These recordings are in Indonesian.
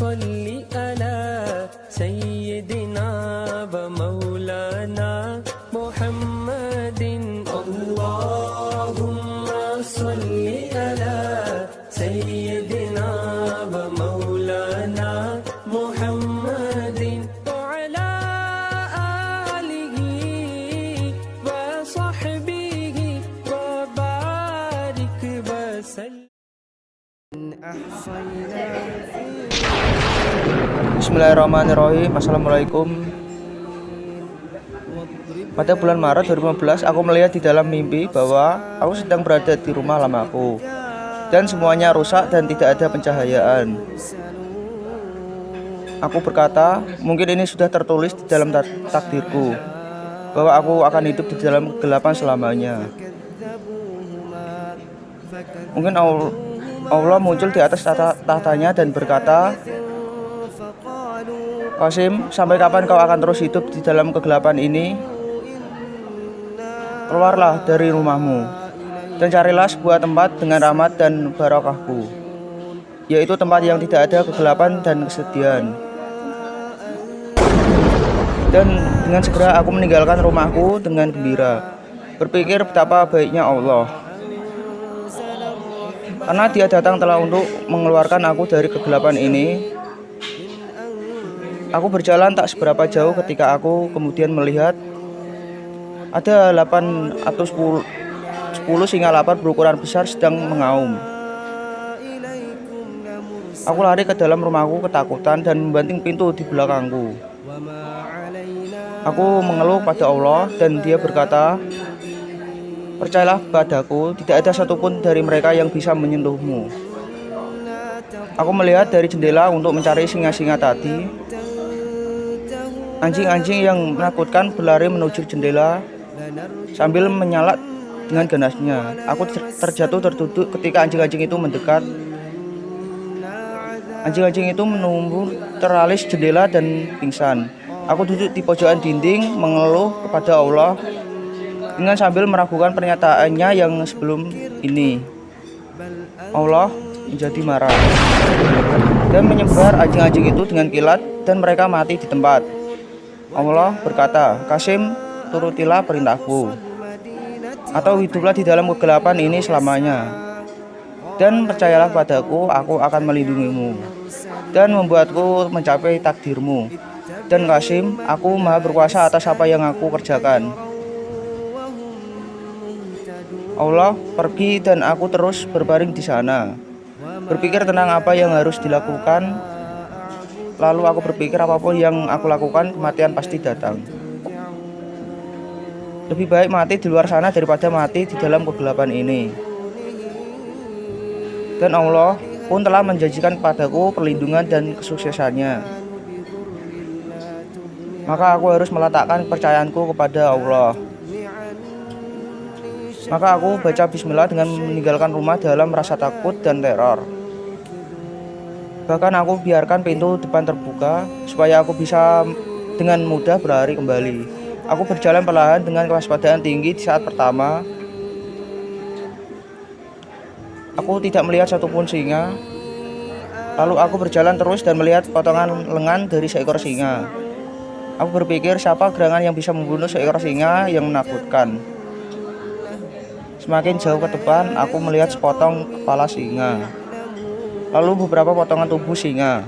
صل على سيدنا ومولانا محمد اللهم صل على سيدنا ومولانا محمد وعلى آله وصحبه وبارك وسلم. Bismillahirrahmanirrahim. Assalamualaikum. Pada bulan Maret 2015, aku melihat di dalam mimpi bahwa aku sedang berada di rumah lamaku dan semuanya rusak dan tidak ada pencahayaan. Aku berkata, mungkin ini sudah tertulis di dalam takdirku bahwa aku akan hidup di dalam kegelapan selamanya. Mungkin Allah muncul di atas tahtanya dan berkata, Qasim, sampai kapan kau akan terus hidup di dalam kegelapan ini? Keluarlah dari rumahmu dan carilah sebuah tempat dengan rahmat dan barokahku, yaitu tempat yang tidak ada kegelapan dan kesedihan. Dan dengan segera aku meninggalkan rumahku dengan gembira, berpikir betapa baiknya Allah, karena Dia datang telah untuk mengeluarkan aku dari kegelapan ini. Aku berjalan tak seberapa jauh ketika aku kemudian melihat ada 8 atau 10 singa lapar berukuran besar sedang mengaum. Aku lari ke dalam rumahku ketakutan dan membanting pintu di belakangku. Aku mengeluh pada Allah dan Dia berkata, percayalah padaku, tidak ada satupun dari mereka yang bisa menyentuhmu. Aku melihat dari jendela untuk mencari singa-singa tadi. Anjing-anjing yang menakutkan berlari menuju jendela sambil menyalak dengan ganasnya. Aku terjatuh terduduk ketika anjing-anjing itu mendekat. Anjing-anjing itu menumbuh teralis jendela dan pingsan. Aku duduk di pojokan dinding mengeluh kepada Allah dengan sambil meragukan pernyataannya yang sebelum ini. Allah menjadi marah dan menyebar anjing-anjing itu dengan kilat dan mereka mati di tempat. Allah berkata, Qasim, turutilah perintahku, atau hiduplah di dalam kegelapan ini selamanya. Dan percayalah padaku, aku akan melindungimu dan membuatku mencapai takdirmu. Dan Qasim, aku maha berkuasa atas apa yang aku kerjakan. Allah pergi dan aku terus berbaring di sana, berpikir tentang apa yang harus dilakukan. Lalu aku berpikir apapun yang aku lakukan, kematian pasti datang. Lebih baik mati di luar sana daripada mati di dalam kegelapan ini. Dan Allah pun telah menjanjikan kepadaku perlindungan dan kesuksesannya. Maka aku harus meletakkan kepercayaanku kepada Allah. Maka aku baca bismillah dengan meninggalkan rumah dalam rasa takut dan teror. Bahkan aku biarkan pintu depan terbuka supaya aku bisa dengan mudah berlari kembali. Aku berjalan perlahan dengan kewaspadaan tinggi di saat pertama. Aku tidak melihat satupun singa. Lalu aku berjalan terus dan melihat potongan lengan dari seekor singa. Aku berpikir siapa gerangan yang bisa membunuh seekor singa yang menakutkan. Semakin jauh ke depan, aku melihat sepotong kepala singa, lalu beberapa potongan tubuh singa.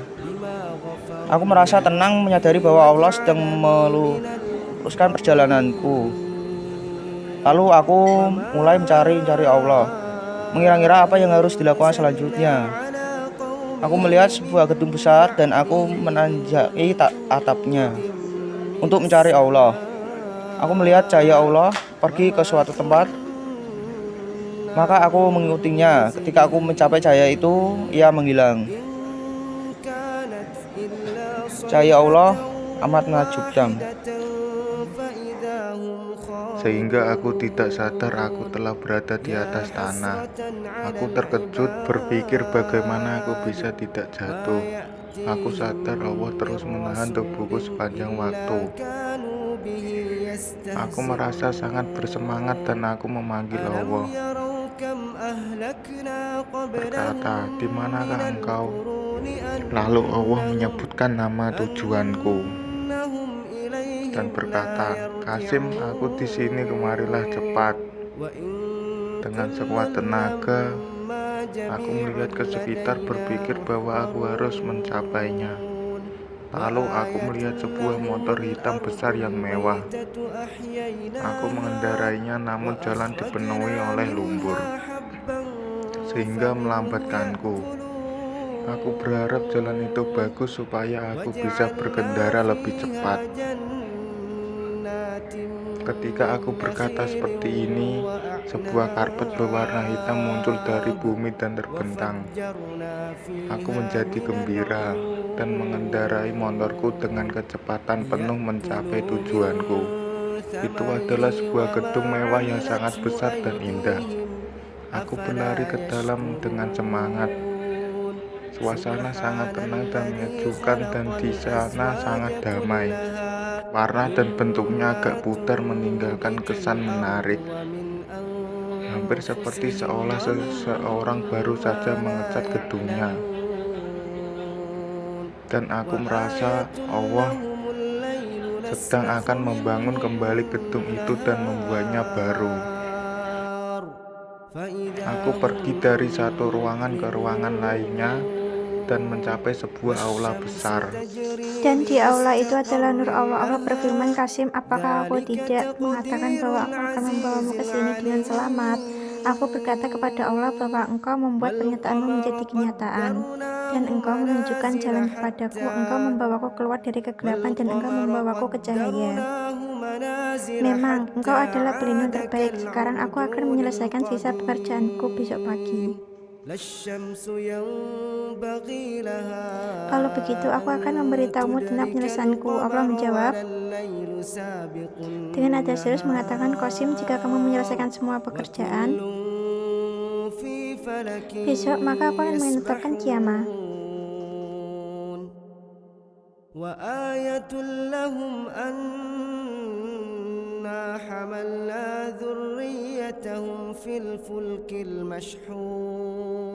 Aku merasa tenang menyadari bahwa Allah sedang meluruskan perjalananku. Lalu aku mulai mencari Allah, mengira-ngira apa yang harus dilakukan selanjutnya. Aku melihat sebuah gedung besar dan aku menanjaki atapnya untuk mencari Allah. Aku melihat cahaya Allah pergi ke suatu tempat. Maka aku mengikutinya. Ketika aku mencapai cahaya itu, ia menghilang. Cahaya Allah amat menakjubkan, sehingga aku tidak sadar aku telah berada di atas tanah. Aku terkejut berpikir bagaimana aku bisa tidak jatuh. Aku sadar Allah terus menahan tubuhku sepanjang waktu. Aku merasa sangat bersemangat dan aku memanggil Allah, berkata, "Di manakah engkau?" Lalu Allah menyebutkan nama tujuanku dan berkata, "Qasim, aku di sini, kemarilah cepat." Dengan sekuat tenaga, aku melihat ke sekitar, berpikir bahwa aku harus mencapainya. Lalu aku melihat sebuah motor hitam besar yang mewah. Aku mengendarainya, namun jalan dipenuhi oleh lumpur, sehingga melambatkanku. Aku berharap jalan itu bagus supaya aku bisa berkendara lebih cepat. Ketika aku berkata seperti ini, sebuah karpet berwarna hitam muncul dari bumi dan terbentang. Aku menjadi gembira dan mengendarai motorku dengan kecepatan penuh mencapai tujuanku. Itu adalah sebuah gedung mewah yang sangat besar dan indah. Aku berlari ke dalam dengan semangat. Suasana sangat tenang dan menyejukkan, dan di sana sangat damai. Warna dan bentuknya agak pudar, meninggalkan kesan menarik, hampir seperti seolah seseorang baru saja mengecat gedungnya. Dan aku merasa Allah sedang akan membangun kembali gedung itu dan membuatnya baru. Aku pergi dari satu ruangan ke ruangan lainnya dan mencapai sebuah aula besar. Dan di aula itu adalah nur Allah. Allah berfirman, "Qasim, apakah aku tidak mengatakan bahwa aku akan membawamu ke sini dengan selamat?" Aku berkata kepada Allah bahwa Engkau membuat pernyataanmu menjadi kenyataan, dan Engkau menunjukkan jalan kepadaku. Engkau membawaku keluar dari kegelapan, dan Engkau membawaku ke cahaya. Memang Engkau adalah pelindung terbaik. Sekarang aku akan menyelesaikan sisa pekerjaanku besok pagi. Kalau begitu, aku akan memberitahumu tentang penyelesaianku. Allah menjawab dengan nada serius mengatakan, "Qasim, jika kamu menyelesaikan semua pekerjaan besok, maka aku akan menetapkan kiamat."